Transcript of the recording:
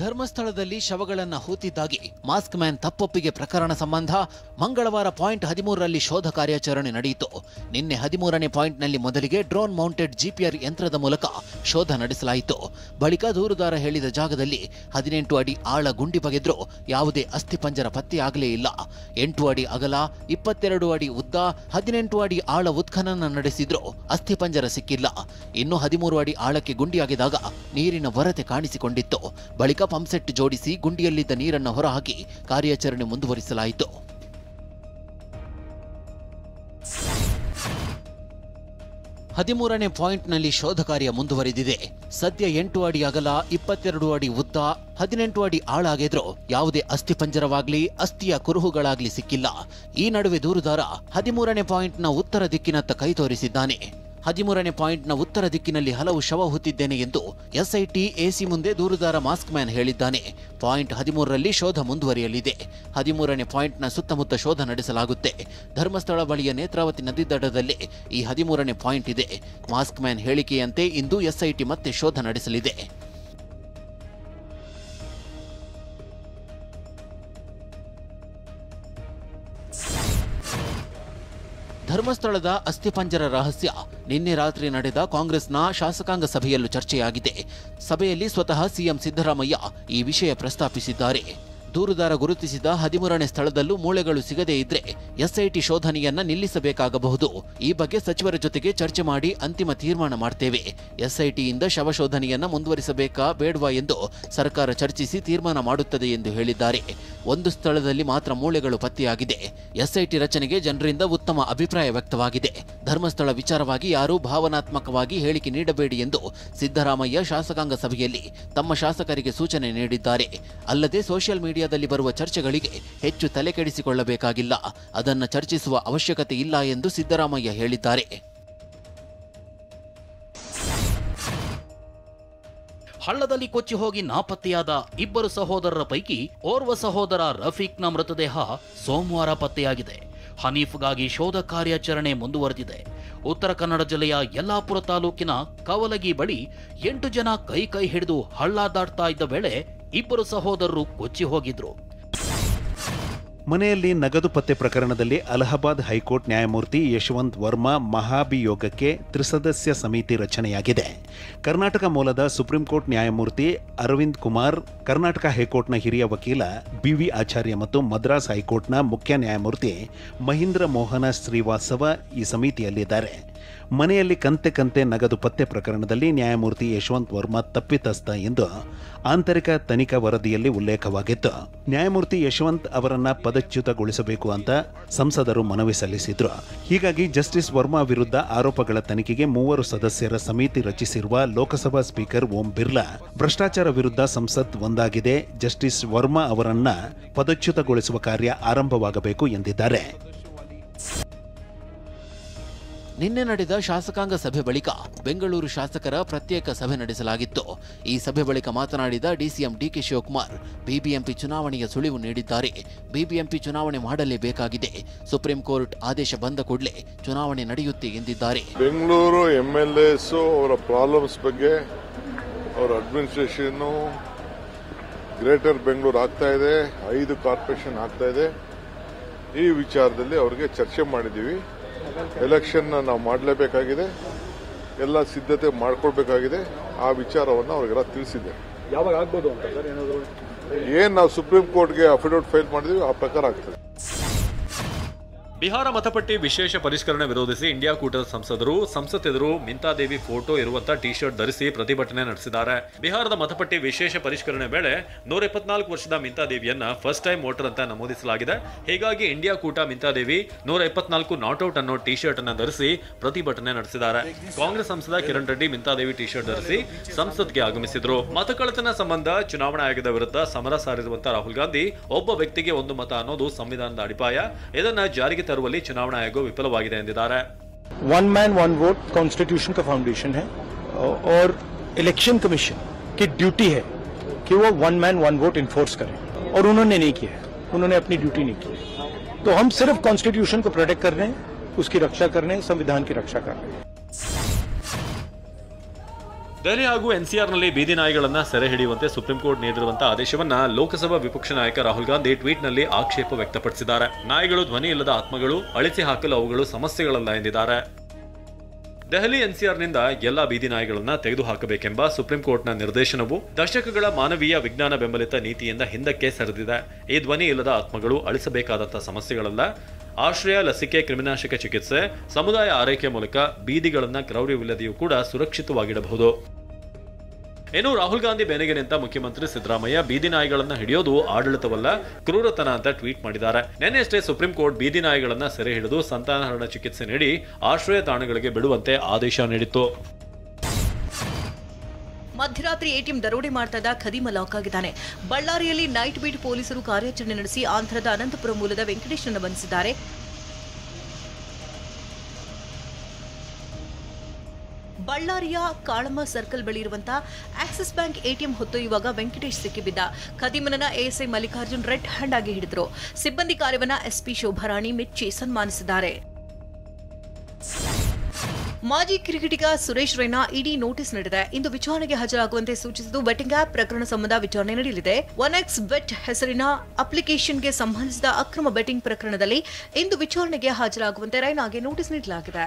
ಧರ್ಮಸ್ಥಳದಲ್ಲಿ ಶವಗಳನ್ನ ಹೂತಿದ್ದಾಗಿ mask man ತಪ್ಪೊಪ್ಪಿಗೆ ಪ್ರಕರಣ ಸಂಬಂಧ ಮಂಗಳವಾರ ಪಾಯಿಂಟ್ 13ರಲ್ಲಿ ಶೋಧ ಕಾರ್ಯಾಚರಣೆ ನಡೆಯಿತು. ನಿನ್ನೆ 13ನೇ ಪಾಯಿಂಟ್ನಲ್ಲಿ ಮೊದಲಿಗೆ ಡ್ರೋನ್ ಮೌಂಟೆಡ್ ಜಿಪಿಆರ್ ಯಂತ್ರದ ಮೂಲಕ ಶೋಧ ನಡೆಸಲಾಯಿತು. ಬಳಿಕ ದೂರುದಾರ ಹೇಳಿದ ಜಾಗದಲ್ಲಿ 18 ಅಡಿ ಆಳ ಗುಂಡಿ ಬಗೆದ್ರೂ ಯಾವುದೇ ಅಸ್ಥಿಪಂಜರ ಪತ್ತೆಯಾಗಲೇ ಇಲ್ಲ. 8 ಅಡಿ ಅಗಲ, 22 ಅಡಿ ಉದ್ದ, 18 ಅಡಿ ಆಳ ಉತ್ಖನನ ನಡೆಸಿದ್ರೂ ಅಸ್ಥಿಪಂಜರ ಸಿಕ್ಕಿಲ್ಲ. ಇನ್ನು 13 ಅಡಿ ಆಳಕ್ಕೆ ಗುಂಡಿಯಾಗಿದಾಗ ನೀರಿನ ವರತೆ ಕಾಣಿಸಿಕೊಂಡಿತ್ತು. ಬಳಿಕ ಪಂಪ್ಸೆಟ್ ಜೋಡಿಸಿ ಗುಂಡಿಯಲ್ಲಿದ್ದ ನೀರನ್ನು ಹೊರಹಾಕಿ ಕಾರ್ಯಾಚರಣೆ ಮುಂದುವರಿಸಲಾಯಿತು. ಹದಿಮೂರನೇ ಪಾಯಿಂಟ್ನಲ್ಲಿ ಶೋಧ ಕಾರ್ಯ ಮುಂದುವರೆದಿದೆ. ಸದ್ಯ 8 ಅಡಿ ಅಗಲ, 22 ಅಡಿ ಉದ್ದ, 18 ಅಡಿ ಆಳ ಆಗಿದ್ರೂ ಯಾವುದೇ ಅಸ್ಥಿಪಂಜರವಾಗ್ಲಿ ಅಸ್ಥಿಯ ಕುರುಹುಗಳಾಗ್ಲಿ ಸಿಕ್ಕಿಲ್ಲ. ಈ ನಡುವೆ ದೂರುದಾರ 13ನೇ ಪಾಯಿಂಟ್ನ ಉತ್ತರ ದಿಕ್ಕಿನತ್ತ ಕೈ ತೋರಿಸಿದ್ದಾನೆ. 13ನೇ ಪಾಯಿಂಟ್ನ ಉತ್ತರ ದಿಕ್ಕಿನಲ್ಲಿ ಹಲವು ಶವ ಹೂತಿದ್ದೇನೆ ಎಂದು ಎಸ್ಐಟಿ ಎಸಿ ಮುಂದೆ ದೂರುದಾರ ಮಾಸ್ಕ್ ಮ್ಯಾನ್ ಹೇಳಿದ್ದಾನೆ. ಪಾಯಿಂಟ್ 13ರಲ್ಲಿ ಶೋಧ ಮುಂದುವರಿಯಲಿದೆ. 13ನೇ ಪಾಯಿಂಟ್ನ ಸುತ್ತಮುತ್ತ ಶೋಧ ನಡೆಸಲಾಗುತ್ತೆ. ಧರ್ಮಸ್ಥಳ ಬಳಿಯ ನೇತ್ರಾವತಿ ನದಿ ದಡದಲ್ಲೇ ಈ 13ನೇ ಪಾಯಿಂಟ್ ಇದೆ. ಮಾಸ್ಕ್ ಮ್ಯಾನ್ ಹೇಳಿಕೆಯಂತೆ ಇಂದು ಎಸ್ಐಟಿ ಮತ್ತೆ ಶೋಧ ನಡೆಸಲಿದೆ. ಧರ್ಮಸ್ಥಳದ ಅಸ್ಥಿಪಂಜರ ರಹಸ್ಯ ನಿನ್ನೆ ರಾತ್ರಿ ನಡೆದ ಕಾಂಗ್ರೆಸ್ನ ಶಾಸಕಾಂಗ ಸಭೆಯಲ್ಲೂ ಚರ್ಚೆಯಾಗಿದೆ. ಸಭೆಯಲ್ಲಿ ಸ್ವತಃ ಸಿಎಂ ಸಿದ್ದರಾಮಯ್ಯ ಈ ವಿಷಯ ಪ್ರಸ್ತಾಪಿಸಿದ್ದಾರೆ. ದೂರುದಾರ ಗುರುತಿಸಿದ 13ನೇ ಸ್ಥಳದಲ್ಲೂ ಮೂಳೆಗಳು ಸಿಗದೇ ಇದ್ರೆ ಎಸ್ಐಟಿ ಶೋಧನೆಯನ್ನ ನಿಲ್ಲಿಸಬೇಕಾಗಬಹುದು. ಈ ಬಗ್ಗೆ ಸಚಿವರ ಜೊತೆಗೆ ಚರ್ಚೆ ಮಾಡಿ ಅಂತಿಮ ತೀರ್ಮಾನ ಮಾಡ್ತೇವೆ. ಎಸ್ಐಟಿಯಿಂದ ಶವ ಶೋಧನೆಯನ್ನ ಮುಂದುವರಿಸಬೇಕಾ ಬೇಡವಾ ಎಂದು ಸರ್ಕಾರ ಚರ್ಚಿಸಿ ತೀರ್ಮಾನ ಮಾಡುತ್ತದೆ ಎಂದು ಹೇಳಿದ್ದಾರೆ. ಒಂದು ಸ್ಥಳದಲ್ಲಿ ಮಾತ್ರ ಮೂಳೆಗಳು ಪತ್ತೆಯಾಗಿದೆ. ಎಸ್ಐಟಿ ರಚನೆಗೆ ಜನರಿಂದ ಉತ್ತಮ ಅಭಿಪ್ರಾಯ ವ್ಯಕ್ತವಾಗಿದೆ. ಧರ್ಮಸ್ಥಳ ವಿಚಾರವಾಗಿ ಯಾರೂ ಭಾವನಾತ್ಮಕವಾಗಿ ಹೇಳಿಕೆ ನೀಡಬೇಡಿ ಎಂದು ಸಿದ್ದರಾಮಯ್ಯ ಶಾಸಕಾಂಗ ಸಭೆಯಲ್ಲಿ ತಮ್ಮ ಶಾಸಕರಿಗೆ ಸೂಚನೆ ನೀಡಿದ್ದಾರೆ. ಅಲ್ಲದೆ ಸೋಷಿಯಲ್ ಮೀಡಿಯಾದಲ್ಲಿ ಬರುವ ಚರ್ಚೆಗಳಿಗೆ ಹೆಚ್ಚು ತಲೆ ಕೆಡಿಸಿಕೊಳ್ಳಬೇಕಾಗಿಲ್ಲ, ಅದನ್ನು ಚರ್ಚಿಸುವ ಅವಶ್ಯಕತೆ ಇಲ್ಲ ಎಂದು ಸಿದ್ದರಾಮಯ್ಯ ಹೇಳಿದ್ದಾರೆ. ಹಳ್ಳದಲ್ಲಿ ಕೊಚ್ಚಿ ಹೋಗಿ ನಾಪತ್ತೆಯಾದ 2 ಸಹೋದರರ ಪೈಕಿ ಓರ್ವ ಸಹೋದರ ರಫೀಕ್ನ ಮೃತದೇಹ ಸೋಮವಾರ ಪತ್ತೆಯಾಗಿದೆ. ಹನೀಫ್ಗಾಗಿ ಶೋಧ ಕಾರ್ಯಾಚರಣೆ ಮುಂದುವರೆದಿದೆ. ಉತ್ತರ ಕನ್ನಡ ಜಿಲ್ಲೆಯ ಯಲ್ಲಾಪುರ ತಾಲೂಕಿನ ಕವಲಗಿ ಬಳಿ 8 ಜನ ಕೈ ಹಿಡಿದು ಹಳ್ಳ ದಾಟ್ತಾ ಇದ್ದ ವೇಳೆ 2 ಸಹೋದರರು ಕೊಚ್ಚಿ ಹೋಗಿದ್ರು. ಮನೆಯಲ್ಲಿ ನಗದು ಪತ್ತೆ ಪ್ರಕರಣದಲ್ಲಿ ಅಲಹಾಬಾದ್ ಹೈಕೋರ್ಟ್ ನ್ಯಾಯಮೂರ್ತಿ ಯಶವಂತ್ ವರ್ಮಾ ಮಹಾಭಿಯೋಗಕ್ಕೆ ತ್ರಿಸದಸ್ಯ ಸಮಿತಿ ರಚನೆಯಾಗಿದೆ. ಕರ್ನಾಟಕ ಮೂಲದ ಸುಪ್ರೀಂ ಕೋರ್ಟ್ ನ್ಯಾಯಮೂರ್ತಿ ಅರವಿಂದ್ ಕುಮಾರ್, ಕರ್ನಾಟಕ ಹೈಕೋರ್ಟ್ನ ಹಿರಿಯ ವಕೀಲ ಬಿವಿ ಆಚಾರ್ಯ ಮತ್ತು ಮದ್ರಾಸ್ ಹೈಕೋರ್ಟ್ನ ಮುಖ್ಯ ನ್ಯಾಯಮೂರ್ತಿ ಮಹೀಂದ್ರ ಮೋಹನ ಶ್ರೀವಾಸ್ತವ ಈ ಸಮಿತಿಯಲ್ಲಿದ್ದಾರೆ. ಮನೆಯಲ್ಲಿ ಕಂತೆ ನಗದು ಪತ್ತೆ ಪ್ರಕರಣದಲ್ಲಿ ನ್ಯಾಯಮೂರ್ತಿ ಯಶವಂತ್ ವರ್ಮಾ ತಪ್ಪಿತಸ್ಥ ಎಂದು ಆಂತರಿಕ ತನಿಖಾ ವರದಿಯಲ್ಲಿ ಉಲ್ಲೇಖವಾಗಿತ್ತು. ನ್ಯಾಯಮೂರ್ತಿ ಯಶವಂತ್ ಅವರನ್ನ ಪದಚ್ಯುತಗೊಳಿಸಬೇಕು ಅಂತ ಸಂಸದರು ಮನವಿ ಸಲ್ಲಿಸಿದ್ರು. ಹೀಗಾಗಿ ಜಸ್ಟಿಸ್ ವರ್ಮಾ ವಿರುದ್ಧ ಆರೋಪಗಳ ತನಿಖೆಗೆ 3 ಸದಸ್ಯರ ಸಮಿತಿ ರಚಿಸಿರುವ ಲೋಕಸಭಾ ಸ್ಪೀಕರ್ ಓಂ ಬಿರ್ಲಾ ಭ್ರಷ್ಟಾಚಾರ ವಿರುದ್ಧ ಸಂಸತ್ ಒಂದಾಗಿದೆ, ಜಸ್ಟಿಸ್ ವರ್ಮಾ ಅವರನ್ನ ಪದಚ್ಯುತಗೊಳಿಸುವ ಕಾರ್ಯ ಆರಂಭವಾಗಬೇಕು ಎಂದಿದ್ದಾರೆ. ನಿನ್ನೆ ನಡೆದ ಶಾಸಕಾಂಗ ಸಭೆ ಬಳಿಕ ಬೆಂಗಳೂರು ಶಾಸಕರ ಪ್ರತ್ಯೇಕ ಸಭೆ ನಡೆಸಲಾಗಿತ್ತು. ಈ ಸಭೆ ಬಳಿಕ ಮಾತನಾಡಿದ ಡಿಸಿಎಂ ಡಿಕೆ ಶಿವಕುಮಾರ್ ಬಿಬಿಎಂಪಿ ಚುನಾವಣೆಯ ಸುಳಿವು ನೀಡಿದ್ದಾರೆ. ಬಿಬಿಎಂಪಿ ಚುನಾವಣೆ ಮಾಡಲೇಬೇಕಾಗಿದೆ. ಸುಪ್ರೀಂ ಕೋರ್ಟ್ ಆದೇಶ ಬಂದ ಕೂಡಲೇ ಚುನಾವಣೆ ನಡೆಯುತ್ತೆ ಎಂದಿದ್ದಾರೆ. ಬೆಂಗಳೂರು ಎಂಎಲ್ಎಸ್ ಅವರ ಪ್ರಾಬ್ಲಮ್ಸ್ ಬಗ್ಗೆ ಅವರ ಅಡ್ಮಿನಿಸ್ಟ್ರೇಷನ್ ಗ್ರೇಟರ್ ಬೆಂಗಳೂರು ಆಗ್ತಾ ಇದೆ, 5 ಕಾರ್ಪೊರೇಷನ್ ಆಗ್ತಾ ಇದೆ. ಈ ವಿಚಾರದಲ್ಲಿ ಅವರಿಗೆ ಚರ್ಚೆ ಮಾಡಿದ್ದೀವಿ. ಎಲೆಕ್ಷನ್ ನಾವು ಮಾಡಲೇಬೇಕಾಗಿದೆ, ಎಲ್ಲ ಸಿದ್ಧತೆ ಮಾಡ್ಕೊಳ್ಬೇಕಾಗಿದೆ. ಆ ವಿಚಾರವನ್ನು ಅವರಿಗೆಲ್ಲ ತಿಳಿಸಿದೆ. ಯಾವಾಗ ಆಗ್ಬೋದು ಅಂತ ಸರ್? ಏನಾದರೂ ಏನ್ ನಾವು ಸುಪ್ರೀಂ ಕೋರ್ಟ್ಗೆ ಅಫಿಡವಿಟ್ ಫೈಲ್ ಮಾಡಿದೀವಿ ಆ ಪ್ರಕಾರ ಆಗ್ತದೆ. ಬಿಹಾರ ಮತಪಟ್ಟಿ ವಿಶೇಷ ಪರಿಷ್ಕರಣೆ ವಿರೋಧಿಸಿ ಇಂಡಿಯಾ ಕೂಟದ ಸಂಸದರು ಸಂಸತ್ ಎದುರು ಮಿಂತಾದೇವಿ ಫೋಟೋ ಇರುವಂತಹ ಟಿ ಶರ್ಟ್ ಧರಿಸಿ ಪ್ರತಿಭಟನೆ ನಡೆಸಿದ್ದಾರೆ. ಬಿಹಾರದ ಮತಪಟ್ಟಿ ವಿಶೇಷ ಪರಿಷ್ಕರಣೆ ವೇಳೆ 124 ವರ್ಷದ ಮಿಂತಾದೇವಿಯನ್ನ ಫಸ್ಟ್ ಟೈಮ್ ವೋಟರ್ ಅಂತ ನಮೂದಿಸಲಾಗಿದೆ. ಹೀಗಾಗಿ ಇಂಡಿಯಾ ಕೂಟ ಮಿಂತಾದೇವಿ 124 ನಾಟ್ಔಟ್ ಅನ್ನೋ ಟಿ ಶರ್ಟ್ ಅನ್ನು ಧರಿಸಿ ಪ್ರತಿಭಟನೆ ನಡೆಸಿದ್ದಾರೆ. ಕಾಂಗ್ರೆಸ್ ಸಂಸದ ಕಿರಣ್ ರೆಡ್ಡಿ ಮಿಂತಾದೇವಿ ಟಿ ಶರ್ಟ್ ಧರಿಸಿ ಸಂಸತ್ಗೆ ಆಗಮಿಸಿದ್ರು. ಮತಕಳ್ಳತನ ಸಂಬಂಧ ಚುನಾವಣಾ ಆಯೋಗದ ವಿರುದ್ಧ ಸಮರ ಸಾರಿರುವಂತಹ ರಾಹುಲ್ ಗಾಂಧಿ ಒಬ್ಬ ವ್ಯಕ್ತಿಗೆ ಒಂದು ಮತ ಅನ್ನೋದು ಸಂವಿಧಾನದ ಅಡಿಪಾಯ, ಇದನ್ನ ಜಾರಿಗೆ ತರುವಲ್ಲಿ ಚುನಾವಣಾ ಆಯೋಗ ವಿಫಲವಾಗಿದೆ ಎಂದಿದ್ದಾರೆ. One man one vote constitution का फाउंडेशन है और इलेक्शन कमीशन की ड्यूटी है कि वो one man one vote enforce करें, और उन्होंने नहीं किया है, उन्होंने अपनी ड्यूटी नहीं की है. तो हम सिर्फ कॉन्स्टिट्यूशन को प्रोटेक्ट कर रहे हैं, उसकी रक्षा कर रहे हैं, संविधान की रक्षा कर रहे हैं. ದೆಹಲಿ ಹಾಗೂ ಎನ್ಸಿಆರ್ನಲ್ಲಿ ಬೀದಿ ನಾಯಿಗಳನ್ನ ಸೆರೆ ಹಿಡಿಯುವಂತೆ ಸುಪ್ರೀಂ ಕೋರ್ಟ್ ನೀಡಿರುವಂತಹ ಆದೇಶವನ್ನ ಲೋಕಸಭಾ ವಿಪಕ್ಷ ನಾಯಕ ರಾಹುಲ್ ಗಾಂಧಿ ಟ್ವೀಟ್ನಲ್ಲಿ ಆಕ್ಷೇಪ ವ್ಯಕ್ತಪಡಿಸಿದ್ದಾರೆ. ನಾಯಿಗಳು ಧ್ವನಿ ಇಲ್ಲದ ಆತ್ಮಗಳು, ಅಳಿಸಿ ಹಾಕಲು ಅವುಗಳು ಸಮಸ್ಯೆಗಳಲ್ಲ ಎಂದಿದ್ದಾರೆ. ದೆಹಲಿ ಎನ್ಸಿಆರ್ನಿಂದ ಎಲ್ಲಾ ಬೀದಿ ನಾಯಿಗಳನ್ನ ತೆಗೆದುಹಾಕಬೇಕೆಂಬ ಸುಪ್ರೀಂ ಕೋರ್ಟ್ನ ನಿರ್ದೇಶನವು ದಶಕಗಳ ಮಾನವೀಯ ವಿಜ್ಞಾನ ಬೆಂಬಲಿತ ನೀತಿಯಿಂದ ಹಿಂದಕ್ಕೆ ಸರಿದಿದೆ. ಈ ಧ್ವನಿ ಇಲ್ಲದ ಆತ್ಮಗಳು ಅಳಿಸಬೇಕಾದಂತಹ ಸಮಸ್ಯೆಗಳಲ್ಲ. ಆಶ್ರಯ, ಲಸಿಕೆ, ಕ್ರಿಮಿನಾಶಕ ಚಿಕಿತ್ಸೆ, ಸಮುದಾಯ ಆರೈಕೆ ಮೂಲಕ ಬೀದಿಗಳನ್ನ ಕ್ರೌರ್ಯವಿಲ್ಲದೆಯೂ ಕೂಡ ಸುರಕ್ಷಿತವಾಗಿಡಬಹುದು. ಇನ್ನು ರಾಹುಲ್ ಗಾಂಧಿ ಬೆನ್ನಿಗೆ ನಿಂತ ಮುಖ್ಯಮಂತ್ರಿ ಸಿದ್ದರಾಮಯ್ಯ ಬೀದಿ ನಾಯಿಗಳನ್ನ ಹಿಡಿಯೋದು ಆಡಳಿತವಲ್ಲ, ಕ್ರೂರತನ ಅಂತ ಟ್ವೀಟ್ ಮಾಡಿದ್ದಾರೆ. ನಿನ್ನೆಯಷ್ಟೇ ಸುಪ್ರೀಂ ಕೋರ್ಟ್ ಬೀದಿ ನಾಯಿಗಳನ್ನ ಸೆರೆ ಹಿಡಿದು ಸಂತಾನಹರಣ ಚಿಕಿತ್ಸೆ ನೀಡಿ ಆಶ್ರಯ ತಾಣಗಳಿಗೆ ಬಿಡುವಂತೆ ಆದೇಶ ನೀಡಿತ್ತು. ಮಧ್ಯರಾತ್ರಿ ಎಟಿಎಂ ದರೋಡೆ ಮಾಡ್ತಾ ಇದ್ದ ಖದೀಮ ಲಾಕ್ ಆಗಿದ್ದಾನೆ. ಬಳ್ಳಾರಿಯಲ್ಲಿ ನೈಟ್ ಬೀಟ್ ಪೊಲೀಸರು ಕಾರ್ಯಾಚರಣೆ ನಡೆಸಿ ಆಂಧ್ರದ ಅನಂತಪುರ ಮೂಲದ ವೆಂಕಟೇಶ್ನನ್ನು ಬಂಧಿಸಿದ್ದಾರೆ. ಬಳ್ಳಾರಿಯ ಕಾಳಮ್ಮ ಸರ್ಕಲ್ ಬಳಿ ಇರುವಂತಹ ಆಕ್ಸಿಸ್ ಬ್ಯಾಂಕ್ ಎಟಿಎಂ ಹೊತ್ತೊಯ್ಯುವಾಗ ವೆಂಕಟೇಶ್ ಸಿಕ್ಕಿಬಿದ್ದ. ಖದೀಮನನ್ನ ಎಎಸ್ಐ ಮಲ್ಲಿಕಾರ್ಜುನ್ ರೆಡ್ ಹ್ಯಾಂಡ್ ಆಗಿ ಹಿಡಿದರು. ಸಿಬ್ಬಂದಿ ಕಾರ್ಯವನ್ನ ಎಸ್ಪಿ ಶೋಭಾರಾಣಿ ಮೆಚ್ಚಿ ಸನ್ಮಾನಿಸಿದ್ದಾರೆ. ಮಾಜಿ ಕ್ರಿಕೆಟಿಗ ಸುರೇಶ್ ರೈನಾ ಇಡಿ ನೋಟಿಸ್ ನೀಡಿದೆ. ಇಂದು ವಿಚಾರಣೆಗೆ ಹಾಜರಾಗುವಂತೆ ಸೂಚಿಸಿದ್ದು ಬೆಟ್ಟಿಂಗ್ ಆಪ್ ಪ್ರಕರಣ ಸಂಬಂಧ ವಿಚಾರಣೆ ನಡೆಯಲಿದೆ. 1x ಬೆಟ್ ಹೆಸರಿನ ಅಪ್ಲಿಕೇಶನ್ಗೆ ಸಂಬಂಧಿಸಿದ ಅಕ್ರಮ ಬೆಟ್ಟಿಂಗ್ ಪ್ರಕರಣದಲ್ಲಿ ಇಂದು ವಿಚಾರಣೆಗೆ ಹಾಜರಾಗುವಂತೆ ರೈನಾಗೆ ನೋಟಿಸ್ ನೀಡಲಾಗಿದೆ.